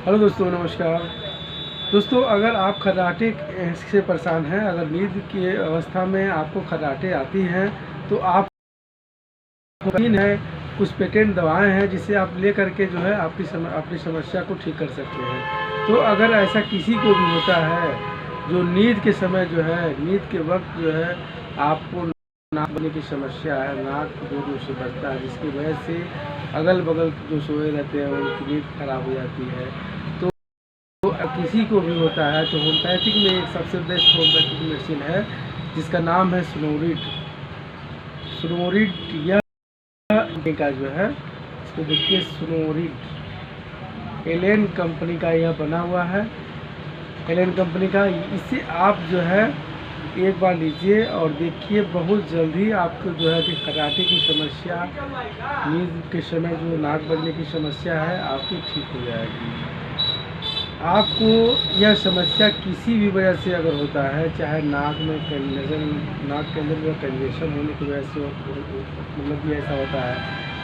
Hello दोस्तों, नमस्कार। दोस्तों, अगर आप खर्राटे से परेशान हैं, अगर नींद की अवस्था में आपको खर्राटे आती हैं, तो आप यकीन है कुछ पेटेंट दवाएं हैं जिसे आप ले करके जो है अपनी समस्या को ठीक कर सकते हैं। तो अगर ऐसा किसी को भी होता है जो नींद के समय जो है, नींद के वक्त जो है आपको नाक बजने की समस्या है, नाक जोर से बजता है, जिसकी वजह से अगल बगल जो सोए रहते हैं उनकी नींद खराब हो जाती है। तो किसी को भी होता है तो होम्योपैथिक में एक सबसे बेस्ट होम्योपैथिक मेडिसिन है जिसका नाम है स्नोरिड। स्नोरिड यह का जो है, इसको देखिए, स्नोरिड एलेन कंपनी का यह बना हुआ है। एलेन कंपनी का इसे आप जो है एक बार लीजिए और देखिए, बहुत जल्दी आपको जो है कि खर्राटे की समस्या, नींद के समय जो नाक बजने की समस्या है आपकी ठीक हो जाएगी। आपको यह समस्या किसी भी वजह से अगर होता है, चाहे नाक के अंदर जो कंजेशन होने की वजह से मतलब कि ऐसा होता है,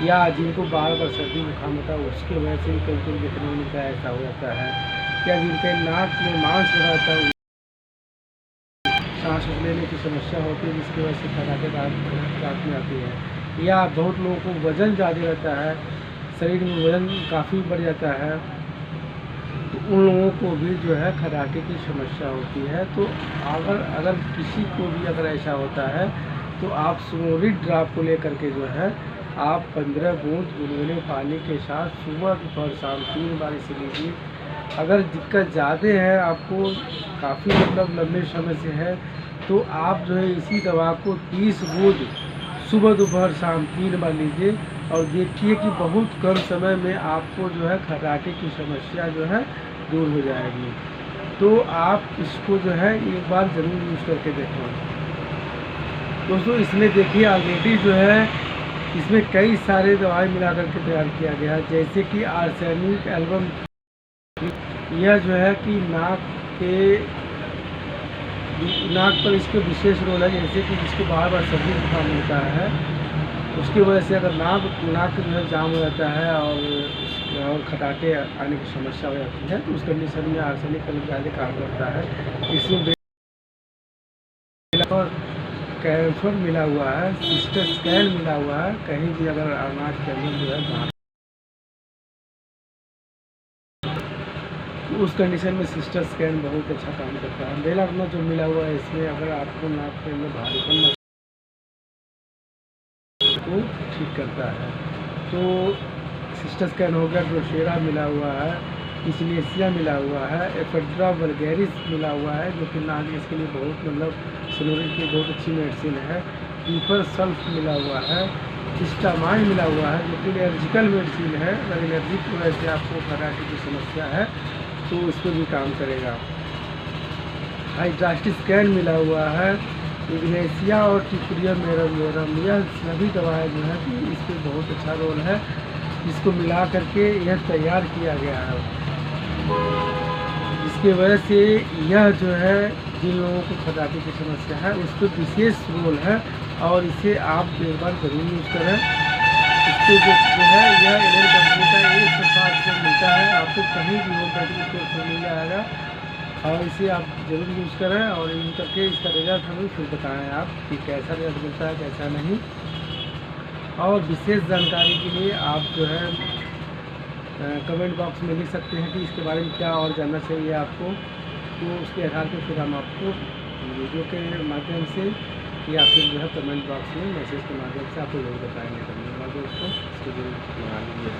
या जिनको बार बार सर्दी जुकाम होता है उसकी वजह से भी कभी कभी देखने में मिलता है ऐसा हो जाता है, या जिनके नाक में मांस भरा होता है, सांस लेने की समस्या होती है जिसकी वजह से खर्राटे रात में आती है, या बहुत लोगों को वज़न ज़्यादा रहता है, शरीर में वज़न काफ़ी बढ़ जाता है, तो उन लोगों को भी जो है खर्राटे की समस्या होती है। तो अगर किसी को भी अगर ऐसा होता है तो आप स्नोरिड ड्रॉप को लेकर के जो है आप 15 बूंद गुनगुने पानी के साथ सुबह दोपहर शाम 3 बार इसे लीजिए। अगर दिक्कत ज़्यादा है, आपको काफ़ी मतलब लंबे समय से है, तो आप जो है इसी दवा को 30 बूंद सुबह दोपहर शाम 3 बार लीजिए और देखिए कि बहुत कम समय में आपको जो है खर्राटे की समस्या जो है दूर हो जाएगी। तो आप इसको जो है एक बार ज़रूर यूज़ करके देखें। दोस्तों, इसमें देखिए ऑलरेडी जो है इसमें कई सारे दवाई मिला करके तैयार किया गया है, जैसे कि आर्सेनिक एल्बम। यह जो है कि नाक पर इसके विशेष रोल है, जैसे कि जिसको बार बार सर्दी जुकाम होता है उसकी वजह से अगर नाक जो है जाम हो जाता है और खर्राटे आने की समस्या हो जाती है, तो उस कंडीशन में आर्सेनिक ज़्यादा काम करता है। इसमें और कैल्शियम मिला हुआ है, सिस्टर स्कैन मिला हुआ है, कहीं भी अगर अनाज के अंदर जो है तो उस कंडीशन में सिस्टर स्कैन बहुत अच्छा काम करता है। बेलाग्ना जो मिला हुआ है इसमें, अगर आपको नाक के अंदर भारीपन को ठीक करता है। तो सिस्टर स्कैन हो गया, ड्रोसेरा मिला हुआ है, इसिनेसिया मिला हुआ है, एफेड्रा वल्गैरिस मिला हुआ है जो कि नाक इसके लिए बहुत मतलब स्नोरिड की बहुत अच्छी मेडिसिन है। पीपर सल्फ मिला हुआ है, हिस्टामाइन मिला हुआ है जो कि एलर्जिकल मेडिसिन है। अगर एलर्जी की वजह से आपको खर्राटे की समस्या है तो इस पर भी काम करेगा। हाइड्रास्टिक स्कैन मिला हुआ है, इग्नेशिया और टिक्रिया मेरम, यह सभी दवाएं जो है कि इस पर बहुत अच्छा रोल है। इसको मिला करके यह तैयार किया गया है, जिसकी वजह से यह जो है जिन लोगों को खर्राटे की समस्या है उस पर विशेष रोल है, और इसे आप एक बार ज़रूर यूज़ करें। इसको जो है यह एलेन कंपनी का 160 रुपये मिलता है, आपको कहीं भी होम्योपैथिक स्टोर से मिल जाएगा, और इसे आप ज़रूर यूज़ करें और यूज़ करके इसका रिजल्ट हमें फिर बताएं आप कि कैसा रिजल्ट मिलता है कैसा नहीं। और विशेष जानकारी के लिए आप जो है कमेंट बॉक्स में लिख सकते हैं कि इसके बारे में क्या और जानना चाहिए आपको, तो उसके आधार पर फिर हम आपको वीडियो के माध्यम से या फिर जो है कमेंट बॉक्स में मैसेज के माध्यम से आपको ज़रूर बताएंगे। धन्यवाद दोस्तों, इसको जरूर बना लीजिए।